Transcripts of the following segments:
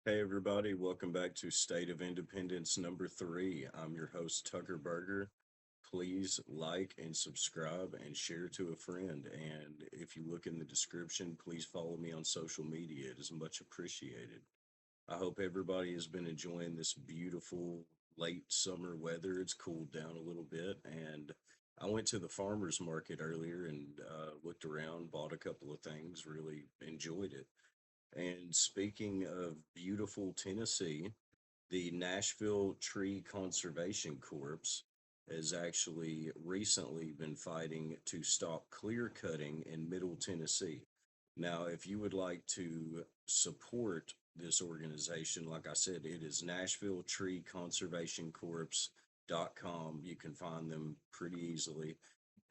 Hey everybody, welcome back to State of Independence number 3. I'm your host Tucker Berger. Please like and subscribe and share to a friend. And if you look in the description, please follow me on social media. It is much appreciated. I hope everybody has been enjoying this beautiful late summer weather. It's cooled down a little bit, and I went to the farmers market earlier and looked around, bought a couple of things, really enjoyed it. And speaking of beautiful Tennessee, the Nashville Tree Conservation Corps has actually recently been fighting to stop clear cutting in Middle Tennessee. Now, if you would like to support this organization, like I said, it is Nashville Tree Conservation Corps.com. You can find them pretty easily,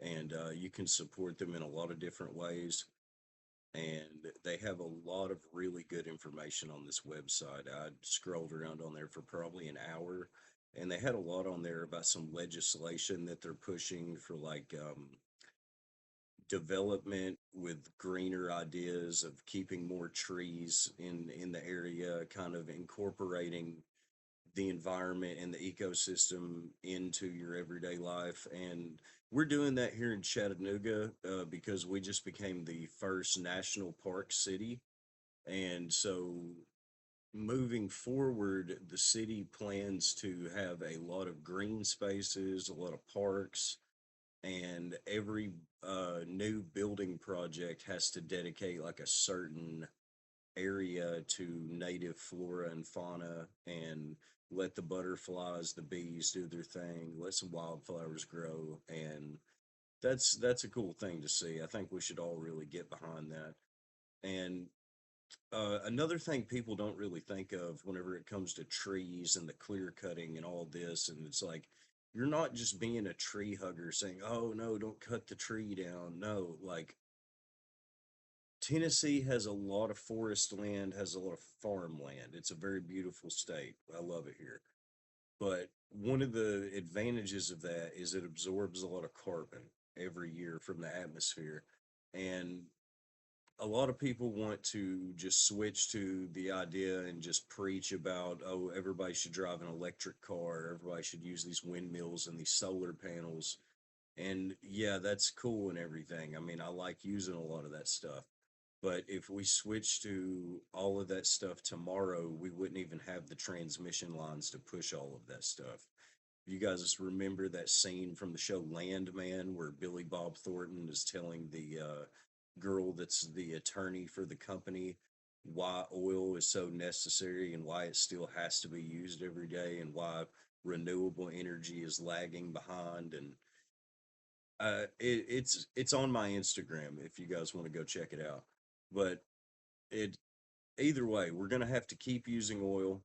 and you can support them in a lot of different ways, and they have a lot of really good information on this website. I scrolled around on there for probably an hour, and they had a lot on there about some legislation that they're pushing for, like development with greener ideas of keeping more trees in the area, kind of incorporating the environment and the ecosystem into your everyday life. And we're doing that here in Chattanooga because we just became the first national park city. And so moving forward, the city plans to have a lot of green spaces, a lot of parks, and every new building project has to dedicate like a certain area to native flora and fauna and let the butterflies, the bees do their thing, let some wildflowers grow, and that's a cool thing to see. I think we should all really get behind that. And another thing people don't really think of whenever it comes to trees and the clear cutting and all this, and it's like you're not just being a tree hugger saying, "Oh no, don't cut the tree down." No, like Tennessee has a lot of forest land, has a lot of farmland. It's a very beautiful state. I love it here. But one of the advantages of that is it absorbs a lot of carbon every year from the atmosphere. And a lot of people want to just switch to the idea and just preach about, oh, everybody should drive an electric car, everybody should use these windmills and these solar panels. And yeah, that's cool and everything. I mean, I like using a lot of that stuff. But if we switch to all of that stuff tomorrow, we wouldn't even have the transmission lines to push all of that stuff. You guys remember that scene from the show Landman where Billy Bob Thornton is telling the girl that's the attorney for the company why oil is so necessary and why it still has to be used every day and why renewable energy is lagging behind. And it's on my Instagram if you guys want to go check it out. But it either way, we're going to have to keep using oil.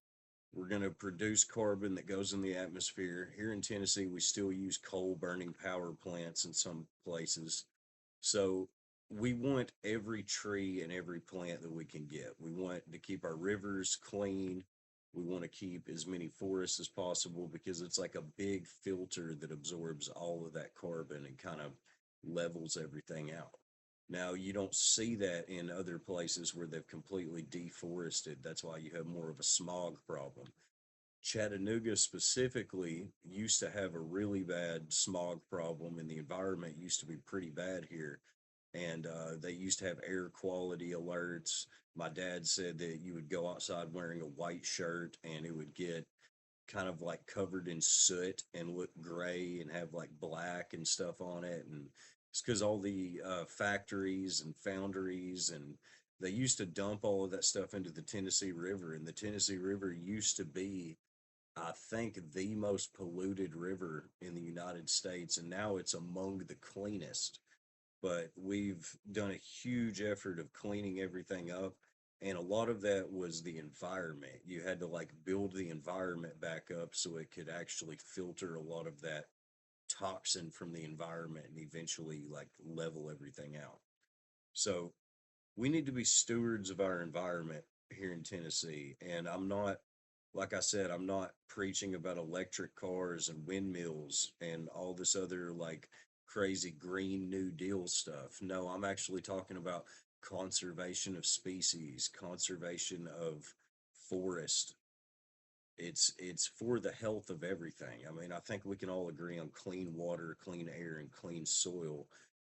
We're going to produce carbon that goes in the atmosphere. Here in Tennessee, we still use coal burning power plants in some places. So we want every tree and every plant that we can get. We want to keep our rivers clean. We want to keep as many forests as possible because it's like a big filter that absorbs all of that carbon and kind of levels everything out. Now, you don't see that in other places where they've completely deforested. That's why you have more of a smog problem. Chattanooga specifically used to have a really bad smog problem, and the environment used to be pretty bad here. And they used to have air quality alerts. My dad said that you would go outside wearing a white shirt and it would get kind of like covered in soot and look gray and have like black and stuff on it. And it's because all the factories and foundries and they used to dump all of that stuff into the Tennessee River. And the Tennessee River used to be, I think, the most polluted river in the United States. And now it's among the cleanest, but we've done a huge effort of cleaning everything up. And a lot of that was the environment. You had to like build the environment back up so it could actually filter a lot of that toxin from the environment and eventually like level everything out. So we need to be stewards of our environment here in Tennessee. And I'm not, like I said, I'm not preaching about electric cars and windmills and all this other like crazy Green New Deal stuff. No, I'm actually talking about conservation of species, conservation of forest. It's for the health of everything. I mean, I think we can all agree on clean water, clean air, and clean soil.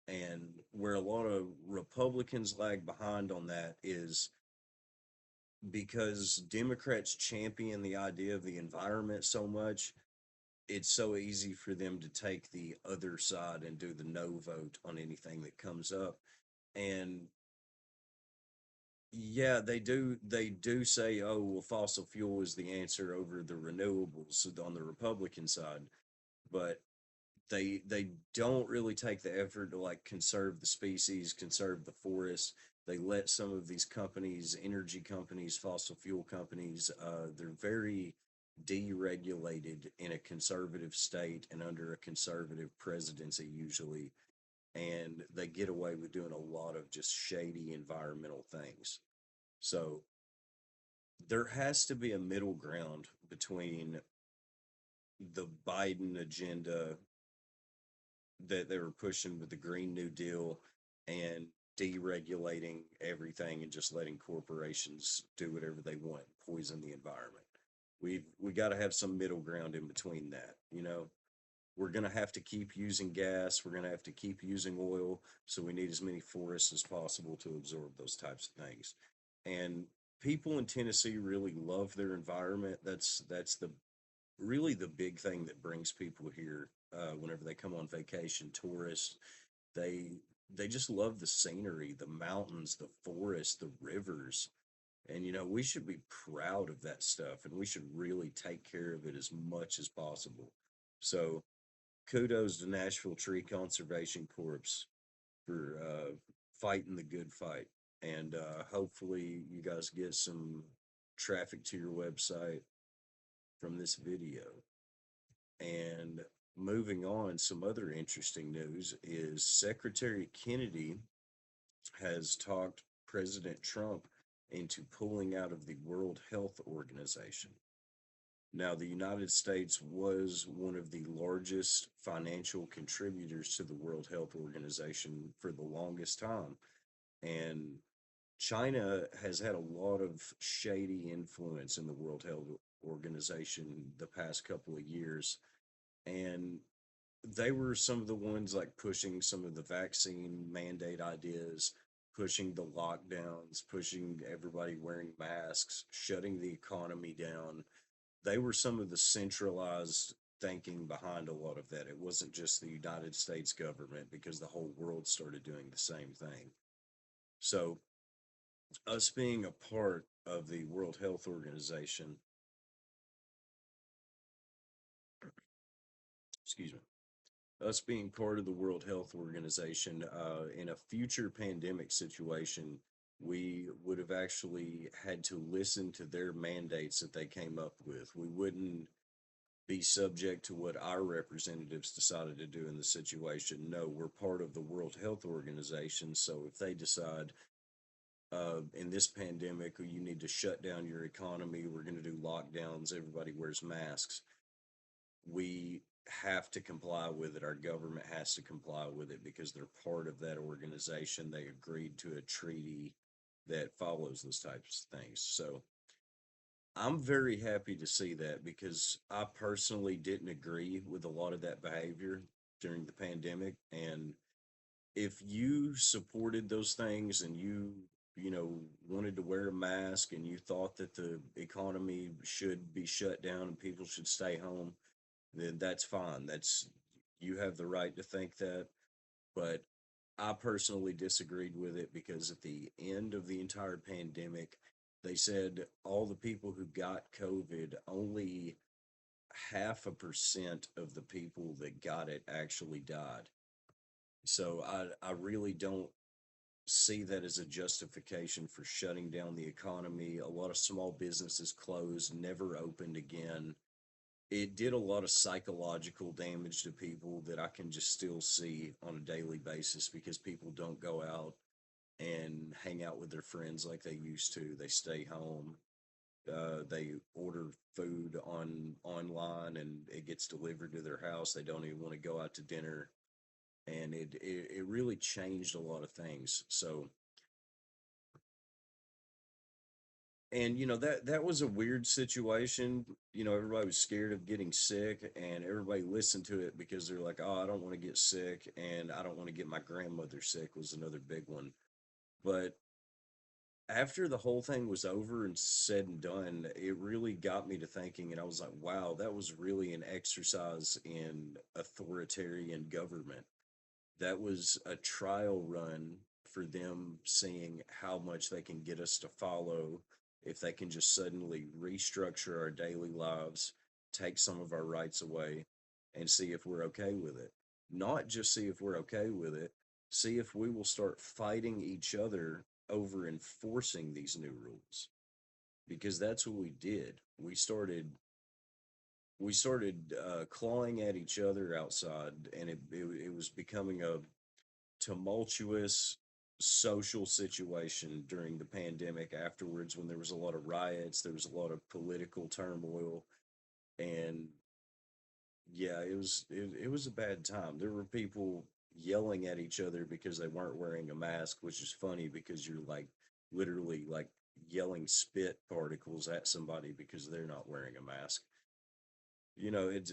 And where a lot of Republicans lag behind on that is because Democrats champion the idea of the environment so much, it's so easy for them to take the other side and do the no vote on anything that comes up. And yeah, they do say, oh, well, fossil fuel is the answer over the renewables on the Republican side, but they don't really take the effort to like conserve the species, conserve the forest. They let some of these companies, energy companies, fossil fuel companies, they're very deregulated in a conservative state and under a conservative presidency usually, and they get away with doing a lot of just shady environmental things. So there has to be a middle ground between the Biden agenda that they were pushing with the Green New Deal and deregulating everything and just letting corporations do whatever they want, poison the environment. We got to have some middle ground in between that. We're going to have to keep using gas. We're going to have to keep using oil. So we need as many forests as possible to absorb those types of things. And people in Tennessee really love their environment. That's the really the big thing that brings people here whenever they come on vacation. Tourists, they they just love the scenery, the mountains, the forest, the rivers, and we should be proud of that stuff, and we should really take care of it as much as possible. So kudos to Nashville Tree Conservation Corps for fighting the good fight, and hopefully you guys get some traffic to your website from this video. And moving on, some other interesting news is Secretary Kennedy has talked President Trump into pulling out of the World Health Organization. Now, the United States was one of the largest financial contributors to the World Health Organization for the longest time. And China has had a lot of shady influence in the World Health Organization the past couple of years. And they were some of the ones like pushing some of the vaccine mandate ideas, pushing the lockdowns, pushing everybody wearing masks, shutting the economy down. They were some of the centralized thinking behind a lot of that. It wasn't just the United States government because the whole world started doing the same thing. So, us being a part of the World Health Organization, excuse me, us being part of the World Health Organization, in a future pandemic situation, we would have actually had to listen to their mandates that they came up with. We wouldn't be subject to what our representatives decided to do in the situation. No, we're part of the World Health Organization. So if they decide in this pandemic, you need to shut down your economy, we're going to do lockdowns, everybody wears masks, we have to comply with it. Our government has to comply with it because they're part of that organization. They agreed to a treaty that follows those types of things. So I'm very happy to see that because I personally didn't agree with a lot of that behavior during the pandemic. And if you supported those things and you wanted to wear a mask and you thought that the economy should be shut down and people should stay home, then that's fine. That's You have the right to think that. But I personally disagreed with it because at the end of the entire pandemic, they said all the people who got COVID, only 0.5% of the people that got it actually died. So I really don't see that as a justification for shutting down the economy. A lot of small businesses closed, never opened again. It did a lot of psychological damage to people that I can just still see on a daily basis because people don't go out and hang out with their friends like they used to. They stay home. They order food online and it gets delivered to their house. They don't even want to go out to dinner, and it really changed a lot of things. So And that was a weird situation. Everybody was scared of getting sick, and everybody listened to it because they're like, "Oh, I don't want to get sick, and I don't want to get my grandmother sick," was another big one. But after the whole thing was over and said and done, it really got me to thinking, and I was like, "Wow, that was really an exercise in authoritarian government." That was a trial run for them seeing how much they can get us to follow if they can just suddenly restructure our daily lives, take some of our rights away, and see if we're okay with it. Not just see if we're okay with it, see if we will start fighting each other over enforcing these new rules. Because that's what we did. We started clawing at each other outside, and it was becoming a tumultuous social situation during the pandemic afterwards, when there was a lot of riots, there was a lot of political turmoil, and yeah, it was a bad time. There were people yelling at each other because they weren't wearing a mask, which is funny because you're like literally like yelling spit particles at somebody because they're not wearing a mask. It's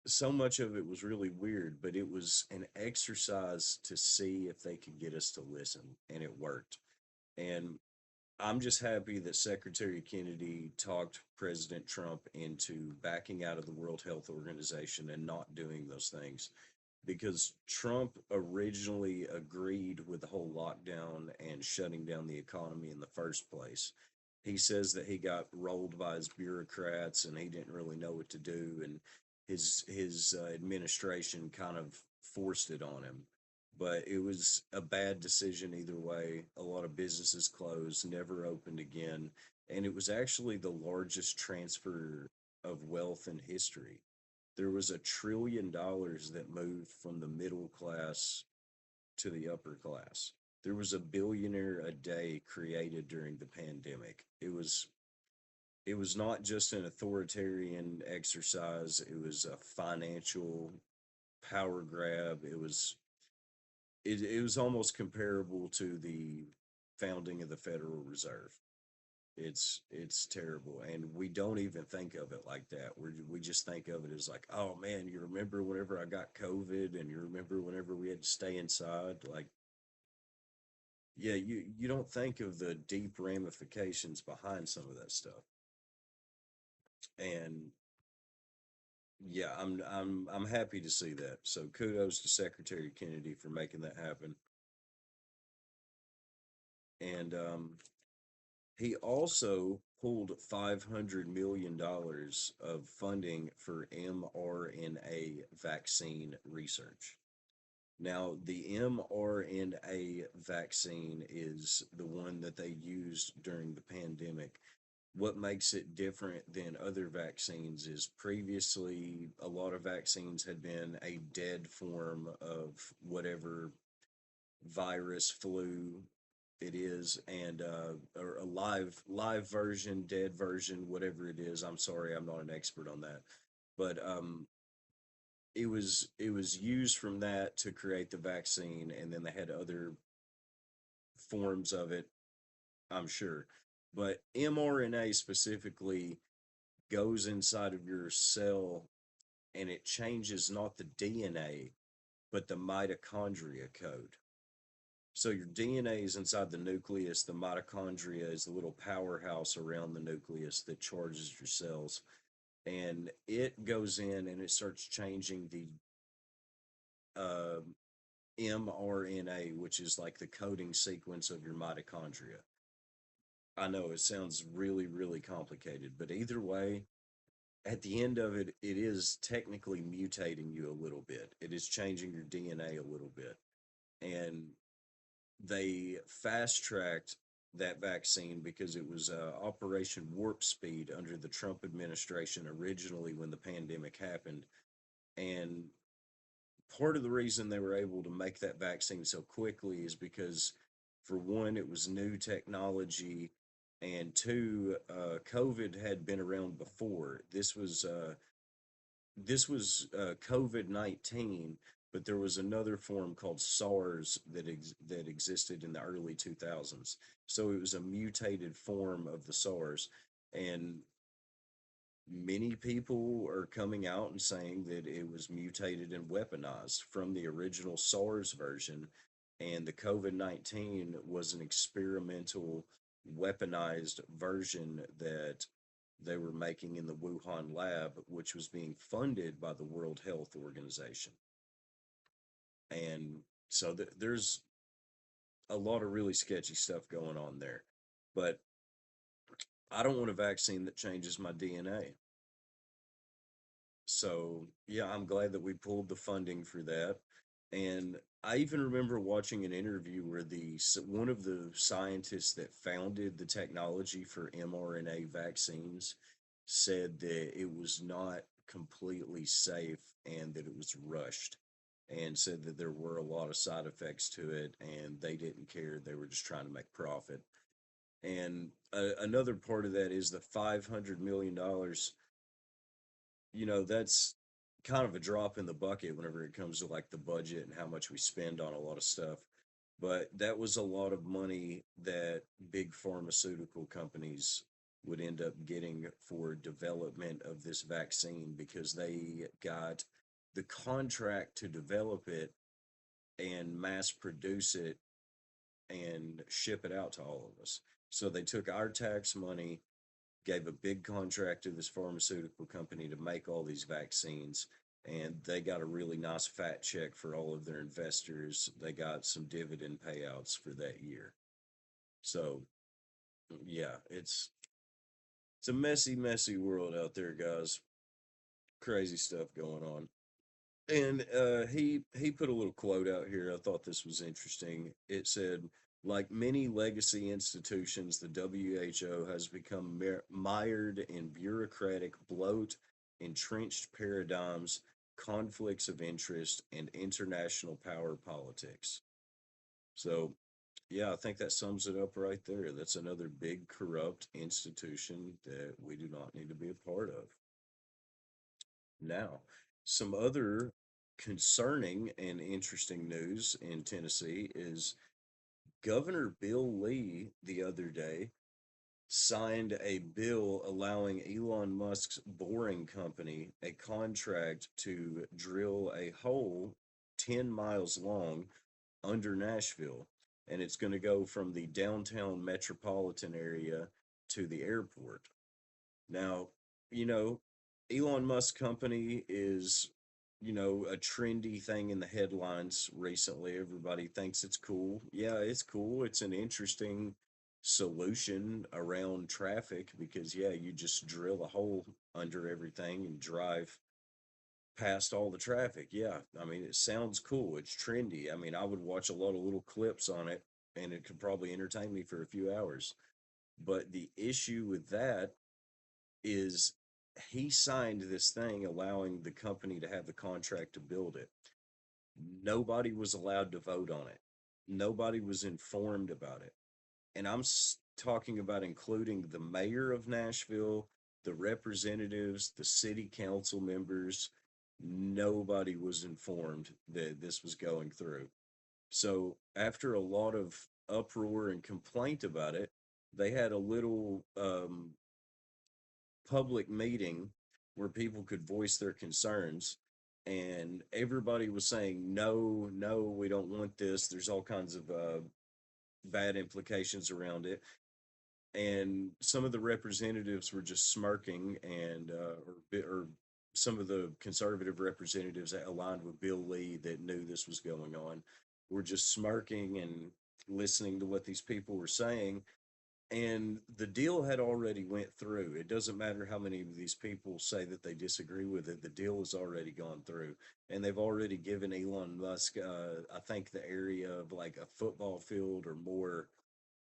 so much of it was really weird, but it was an exercise to see if they could get us to listen, and it worked. And I'm just happy that Secretary Kennedy talked President Trump into backing out of the World Health Organization and not doing those things, because Trump originally agreed with the whole lockdown and shutting down the economy in the first place. He says that he got rolled by his bureaucrats and he didn't really know what to do, and his administration kind of forced it on him. But it was a bad decision either way. A lot of businesses closed, never opened again, and it was actually the largest transfer of wealth in history. There was $1 trillion that moved from the middle class to the upper class. There was a billionaire a day created during the pandemic. It was not just an authoritarian exercise, it was a financial power grab. It was almost comparable to the founding of the Federal Reserve. It's terrible, and we don't even think of it like that. We just think of it as like, oh man, you remember whenever I got COVID, and you remember whenever we had to stay inside. Like, yeah, you don't think of the deep ramifications behind some of that stuff. And yeah, I'm happy to see that. So kudos to Secretary Kennedy for making that happen. And he also pulled $500 million of funding for mRNA vaccine research. Now, the mRNA vaccine is the one that they used during the pandemic. What makes it different than other vaccines is previously a lot of vaccines had been a dead form of whatever virus, flu it is, and or a live version, dead version, whatever it is. I'm sorry, I'm not an expert on that, but it was used from that to create the vaccine, and then they had other forms of it, I'm sure. But mRNA specifically goes inside of your cell, and it changes not the DNA, but the mitochondria code. So your DNA is inside the nucleus. The mitochondria is the little powerhouse around the nucleus that charges your cells. And it goes in and it starts changing the uh, mRNA, which is like the coding sequence of your mitochondria. I know it sounds really, really complicated, but either way, at the end of it, it is technically mutating you a little bit. It is changing your DNA a little bit. And they fast tracked that vaccine because it was Operation Warp Speed under the Trump administration originally when the pandemic happened. And part of the reason they were able to make that vaccine so quickly is because, for one, it was new technology, and two, COVID had been around before. This was COVID-19, but there was another form called SARS that existed in the early 2000s. So it was a mutated form of the SARS, and many people are coming out and saying that it was mutated and weaponized from the original SARS version, and the COVID 19 was an experimental weaponized version that they were making in the Wuhan lab, which was being funded by the World Health Organization. And so there's a lot of really sketchy stuff going on there. But I don't want a vaccine that changes my DNA. So yeah, I'm glad that we pulled the funding for that. And I even remember watching an interview where one of the scientists that founded the technology for mRNA vaccines said that it was not completely safe and that it was rushed, and said that there were a lot of side effects to it and they didn't care. They were just trying to make profit. And another part of that is the $500 million. That's kind of a drop in the bucket whenever it comes to like the budget and how much we spend on a lot of stuff. But that was a lot of money that big pharmaceutical companies would end up getting for development of this vaccine because they got the contract to develop it and mass produce it and ship it out to all of us. So they took our tax money, gave a big contract to this pharmaceutical company to make all these vaccines, and they got a really nice fat check for all of their investors. They got some dividend payouts for that year. So yeah, it's a messy, messy world out there, guys. Crazy stuff going on. And he put a little quote out here. I thought this was interesting. It said, like many legacy institutions, the WHO has become mired in bureaucratic bloat, entrenched paradigms, conflicts of interest, and international power politics. So, yeah, I think that sums it up right there. That's another big corrupt institution that we do not need to be a part of. Now, some other concerning and interesting news in Tennessee is Governor Bill Lee the other day signed a bill allowing Elon Musk's boring company a contract to drill a hole 10 miles long under Nashville. And it's going to go from the downtown metropolitan area to the airport. Now, you know, Elon Musk company is, a trendy thing in the headlines recently. Everybody thinks it's cool. Yeah, it's cool. It's an interesting solution around traffic because, yeah, you just drill a hole under everything and drive past all the traffic. Yeah, I mean, it sounds cool. It's trendy. I mean, I would watch a lot of little clips on it and it could probably entertain me for a few hours. But the issue with that is he signed this thing allowing the company to have the contract to build it. Nobody was allowed to vote on it. Nobody was informed about it. And I'm talking about including the mayor of Nashville, the representatives, the city council members. Nobody was informed that this was going through. So, after a lot of uproar and complaint about it, they had a little public meeting where people could voice their concerns, and everybody was saying no, no, we don't want this. There's all kinds of bad implications around it, and some of the representatives were just smirking, and or some of the conservative representatives that aligned with Bill Lee that knew this was going on were just smirking and listening to what these people were saying, and the deal had already went through. It doesn't matter how many of these people say that they disagree with it. The deal has already gone through, and they've already given Elon Musk, I think, the area of like a football field or more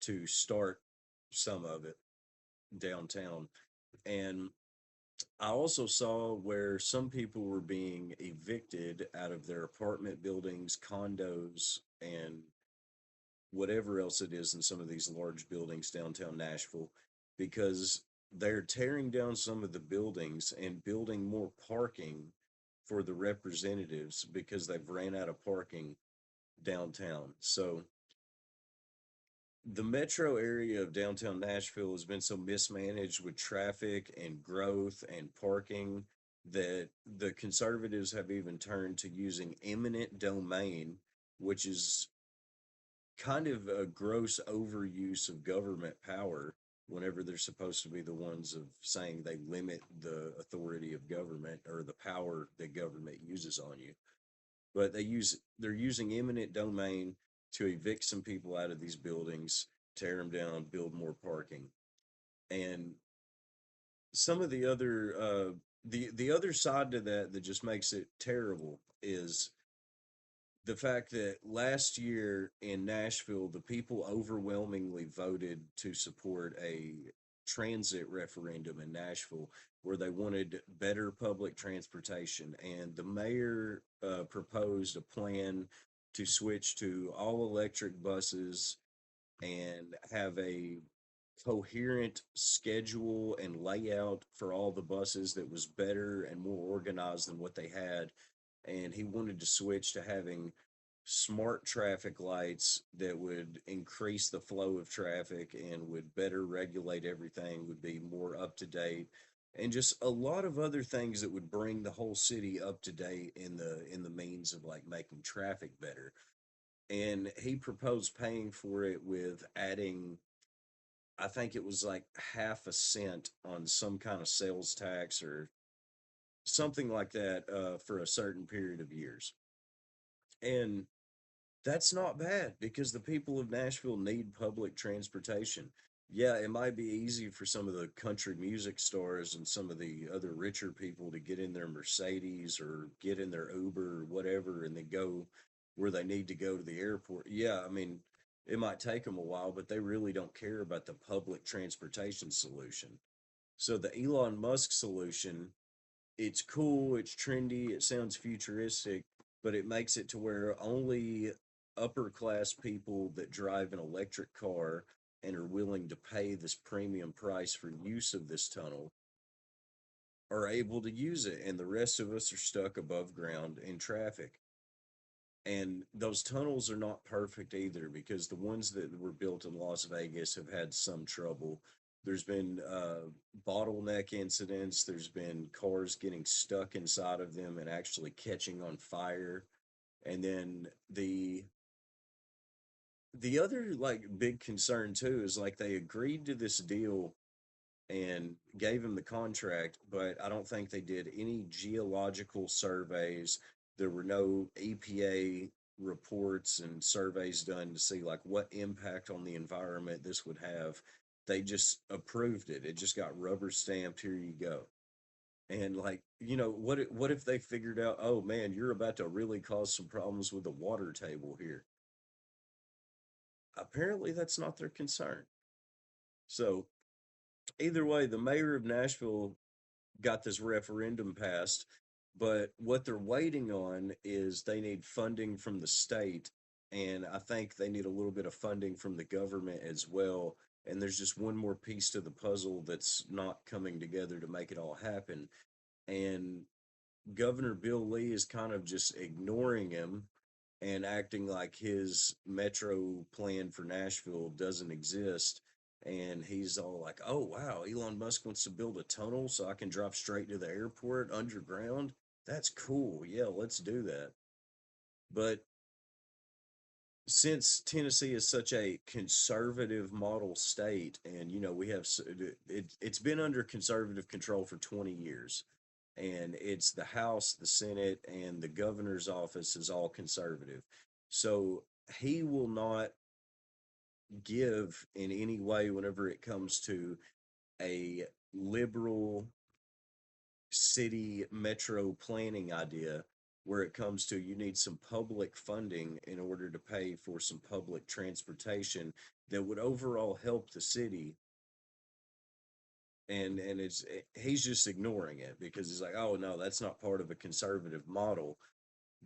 to start some of it downtown. And I also saw where some people were being evicted out of their apartment buildings, condos, and whatever else it is in some of these large buildings downtown Nashville because they're tearing down some of the buildings and building more parking for the representatives because they've ran out of parking downtown. So the metro area of downtown Nashville has been so mismanaged with traffic and growth and parking that the conservatives have even turned to using eminent domain, which is kind of a gross overuse of government power whenever they're supposed to be the ones of saying they limit the authority of government or the power that government uses on you. But they're using eminent domain to evict some people out of these buildings, tear them down, build more parking. And some of the other side to that that just makes it terrible is the fact that last year in Nashville, the people overwhelmingly voted to support a transit referendum in Nashville where they wanted better public transportation. And the mayor proposed a plan to switch to all electric buses and have a coherent schedule and layout for all the buses that was better and more organized than what they had. And he wanted to switch to having smart traffic lights that would increase the flow of traffic and would better regulate everything, would be more up to date, and just a lot of other things that would bring the whole city up to date in the means of like making traffic better. And he proposed paying for it with adding, I think it was like half a cent on some kind of sales tax or something like that for a certain period of years. And that's not bad because the people of Nashville need public transportation. Yeah, it might be easy for some of the country music stars and some of the other richer people to get in their Mercedes or get in their Uber or whatever and then go where they need to go to the airport. Yeah, I mean, it might take them a while, but they really don't care about the public transportation solution. So the Elon Musk solution, it's cool, it's trendy, it sounds futuristic, but it makes it to where only upper class people that drive an electric car and are willing to pay this premium price for use of this tunnel are able to use it, and the rest of us are stuck above ground in traffic. And those tunnels are not perfect either because the ones that were built in Las Vegas have had some trouble. There's been bottleneck incidents. There's been cars getting stuck inside of them and actually catching on fire. And then the other like big concern too is like they agreed to this deal and gave him the contract, but I don't think they did any geological surveys. There were no EPA reports and surveys done to see like what impact on the environment this would have. They just approved it. It just got rubber stamped. Here you go. And like, what if they figured out, oh man, you're about to really cause some problems with the water table here? Apparently, that's not their concern. So either way, the mayor of Nashville got this referendum passed, but what they're waiting on is they need funding from the state, and I think they need a little bit of funding from the government as well. And there's just one more piece to the puzzle that's not coming together to make it all happen. And Governor Bill Lee is kind of just ignoring him and acting like his metro plan for Nashville doesn't exist. And he's all like, oh, wow, Elon Musk wants to build a tunnel so I can drive straight to the airport underground. That's cool. Yeah, let's do that. But since Tennessee is such a conservative model state, and we have it's been under conservative control for 20 years, and it's the House, the Senate, and the governor's office is all conservative. So he will not give in any way whenever it comes to a liberal city metro planning idea where it comes to you need some public funding in order to pay for some public transportation that would overall help the city. And he's just ignoring it because he's like, oh no, that's not part of a conservative model.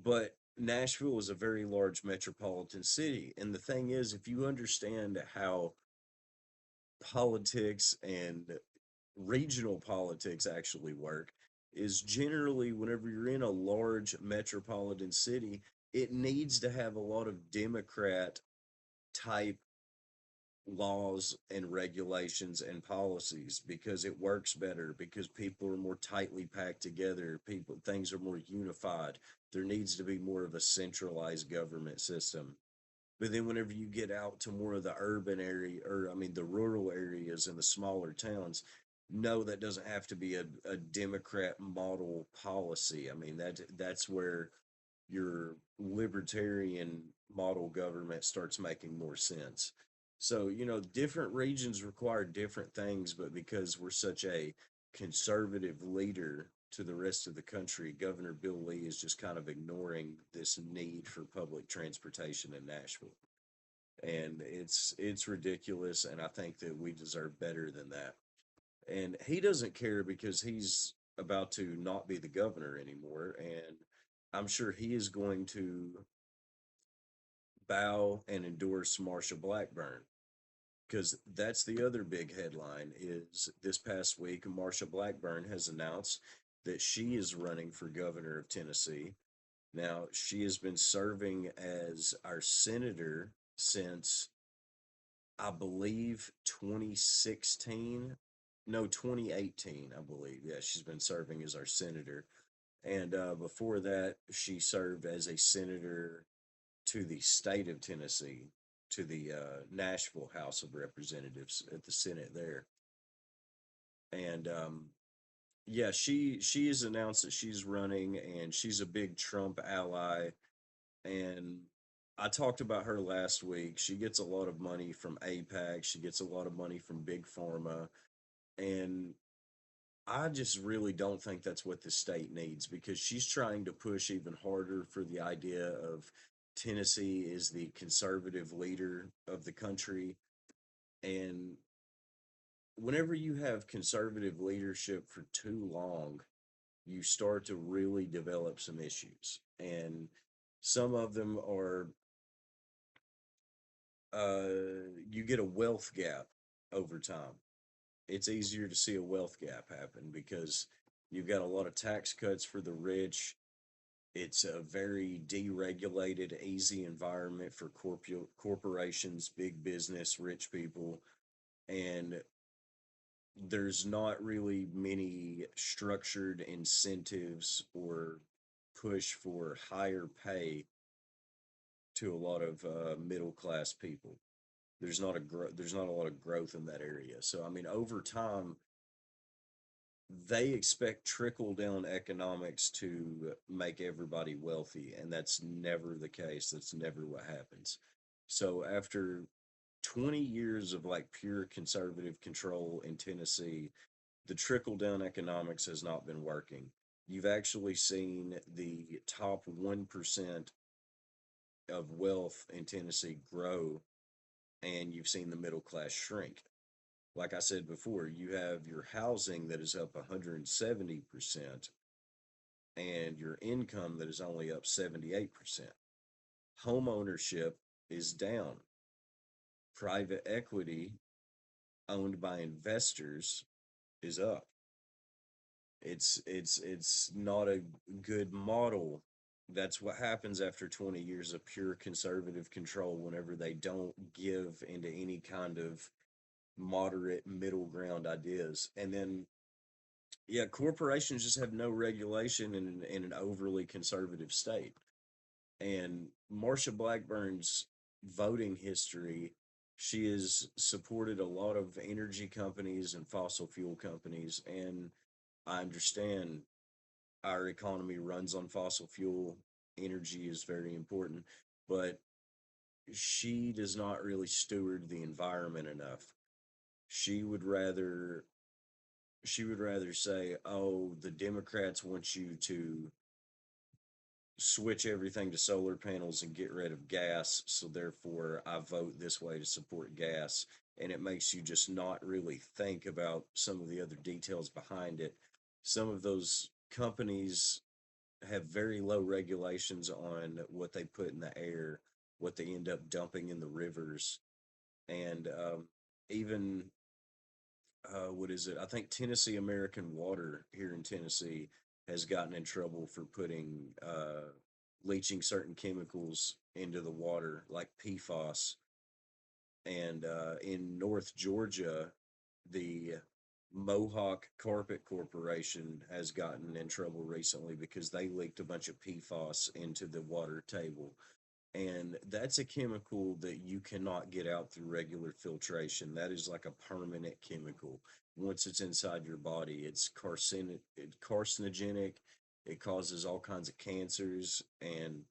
But Nashville is a very large metropolitan city, and the thing is, if you understand how politics and regional politics actually work, is generally whenever you're in a large metropolitan city, it needs to have a lot of Democrat type laws and regulations and policies because it works better, because people are more tightly packed together, people things are more unified. There needs to be more of a centralized government system. But then whenever you get out to more of the urban area, or I mean the rural areas and the smaller towns, no, that doesn't have to be a Democrat model policy. I mean that's where your libertarian model government starts making more sense. So, different regions require different things, but because we're such a conservative leader to the rest of the country, Governor Bill Lee is just kind of ignoring this need for public transportation in Nashville. And it's ridiculous, and I think that we deserve better than that. And he doesn't care because he's about to not be the governor anymore, and I'm sure he is going to bow and endorse Marsha Blackburn, because that's the other big headline is this past week Marsha Blackburn has announced that she is running for governor of Tennessee. Now, she has been serving as our senator since I believe 2016. No, 2018, I believe. Yeah, she's been serving as our senator. And before that, she served as a senator to the state of Tennessee, to the Nashville House of Representatives at the Senate there. And yeah, she has announced that she's running, and she's a big Trump ally. And I talked about her last week. She gets a lot of money from APAC. She gets a lot of money from Big Pharma, and I just really don't think that's what the state needs, because she's trying to push even harder for the idea of Tennessee is the conservative leader of the country. And whenever you have conservative leadership for too long, you start to really develop some issues. And some of them are you get a wealth gap over time. It's easier to see a wealth gap happen because you've got a lot of tax cuts for the rich. It's a very deregulated, easy environment for corporations, big business, rich people, and there's not really many structured incentives or push for higher pay to a lot of middle class people. There's not a lot of growth in that area. So I mean, over time, they expect trickle down economics to make everybody wealthy, and that's never the case. That's never what happens. So after 20 years of like pure conservative control in Tennessee, the trickle down economics has not been working. You've actually seen the top 1% of wealth in Tennessee grow, and you've seen the middle class shrink. Like I said before, you have your housing that is up 170% and your income that is only up 78%. Home ownership is down. Private equity owned by investors is up. It's not a good model. That's what happens after 20 years of pure conservative control whenever they don't give into any kind of moderate middle ground ideas. And then yeah, corporations just have no regulation in an overly conservative state. And Marsha Blackburn's voting history, she has supported a lot of energy companies and fossil fuel companies. And I understand our economy runs on fossil fuel. Energy is very important, but she does not really steward the environment enough. She would rather she would rather say, "Oh, the Democrats want you to switch everything to solar panels and get rid of gas, so therefore I vote this way to support gas." And it makes you just not really think about some of the other details behind it. Some of those companies have very low regulations on what they put in the air, what they end up dumping in the rivers, and even what is it? I think Tennessee American Water here in Tennessee has gotten in trouble for putting leaching certain chemicals into the water, like PFAS. And in North Georgia, the Mohawk Carpet Corporation has gotten in trouble recently because they leaked a bunch of PFAS into the water table. And that's a chemical that you cannot get out through regular filtration. That is like a permanent chemical. Once it's inside your body, it's carcinogenic. It causes all kinds of cancers. And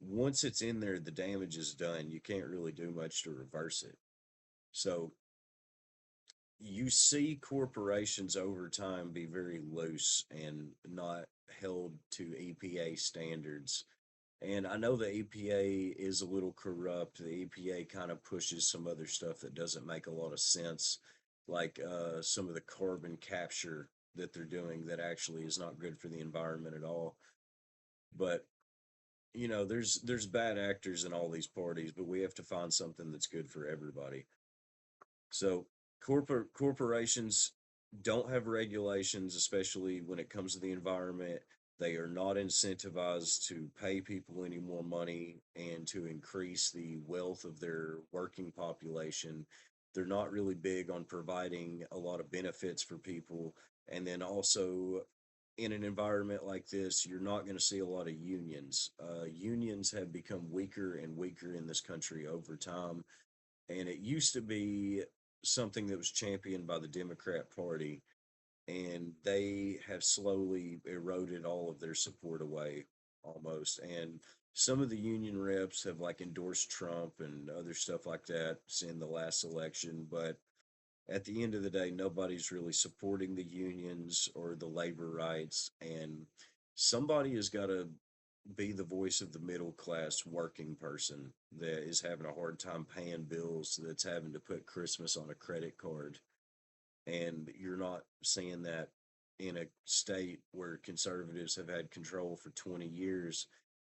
once it's in there, the damage is done. You can't really do much to reverse it. So you see corporations over time be very loose and not held to EPA standards. And I know the EPA is a little corrupt. The EPA kind of pushes some other stuff that doesn't make a lot of sense, like some of the carbon capture that they're doing that actually is not good for the environment at all. But there's bad actors in all these parties, but we have to find something that's good for everybody. So corporations don't have regulations, especially when it comes to the environment. They are not incentivized to pay people any more money and to increase the wealth of their working population. They're not really big on providing a lot of benefits for people. And then also, in an environment like this, you're not going to see a lot of unions. Unions have become weaker and weaker in this country over time, and it used to be something that was championed by the Democrat Party, and they have slowly eroded all of their support away almost. And some of the union reps have like endorsed Trump and other stuff like that in the last election, but at the end of the day, nobody's really supporting the unions or the labor rights, and somebody has got to be the voice of the middle class working person that is having a hard time paying bills, that's having to put Christmas on a credit card. And you're not seeing that in a state where conservatives have had control for 20 years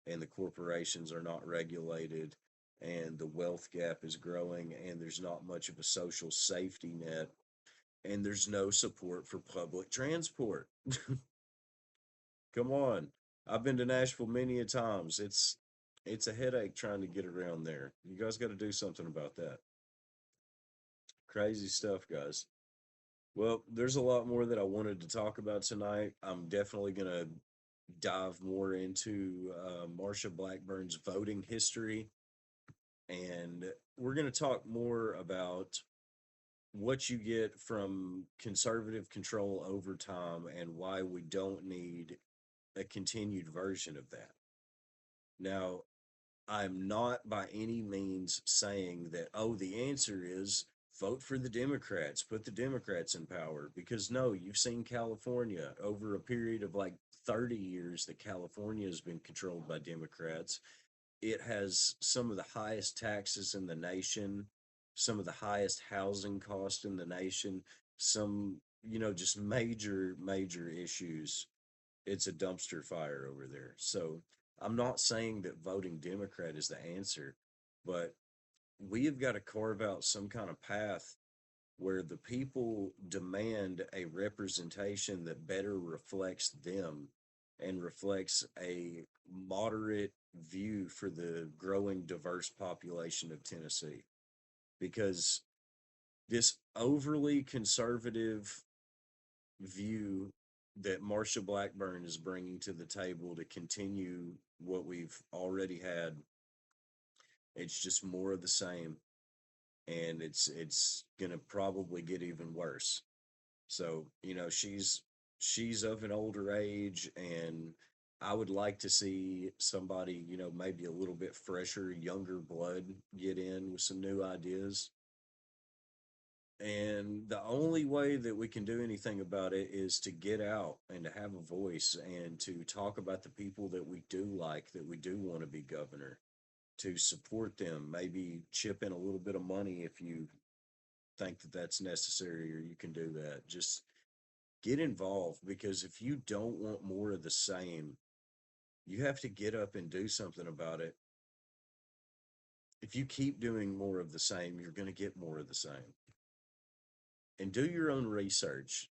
and the corporations are not regulated and the wealth gap is growing and there's not much of a social safety net and there's no support for public transport. Come on. I've been to Nashville many a times. It's a headache trying to get around there. You guys got to do something about that. Crazy stuff, guys. Well, there's a lot more that I wanted to talk about tonight. I'm definitely going to dive more into Marsha Blackburn's voting history, and we're going to talk more about what you get from conservative control over time and why we don't need a continued version of that. Now, I'm not by any means saying that, oh, the answer is vote for the Democrats, put the Democrats in power. Because no, you've seen California over a period of like 30 years that California has been controlled by Democrats. It has some of the highest taxes in the nation, some of the highest housing cost in the nation, some, just major, major issues. It's a dumpster fire over there. So I'm not saying that voting Democrat is the answer, but we have got to carve out some kind of path where the people demand a representation that better reflects them and reflects a moderate view for the growing diverse population of Tennessee. Because this overly conservative view that Marsha Blackburn is bringing to the table to continue what we've already had, it's just more of the same, and it's gonna probably get even worse. So, she's of an older age, and I would like to see somebody, maybe a little bit fresher, younger blood get in with some new ideas. And the only way that we can do anything about it is to get out and to have a voice and to talk about the people that we do like, that we do want to be governor, to support them, maybe chip in a little bit of money if you think that that's necessary or you can do that. Just get involved, because if you don't want more of the same, you have to get up and do something about it. If you keep doing more of the same, you're going to get more of the same. and do your own research.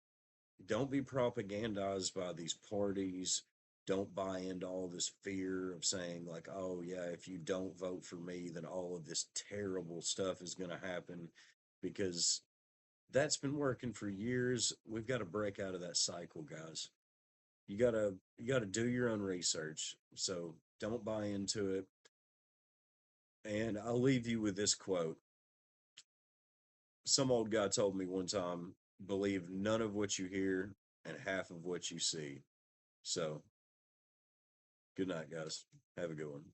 Don't be propagandized by these parties. Don't buy into all this fear of saying, like, oh, yeah, if you don't vote for me, then all of this terrible stuff is going to happen, because that's been working for years. We've got to break out of that cycle, guys. You gotta do your own research. So don't buy into it. And I'll leave you with this quote. Some old guy told me one time, believe none of what you hear and half of what you see. So good night, guys. Have a good one.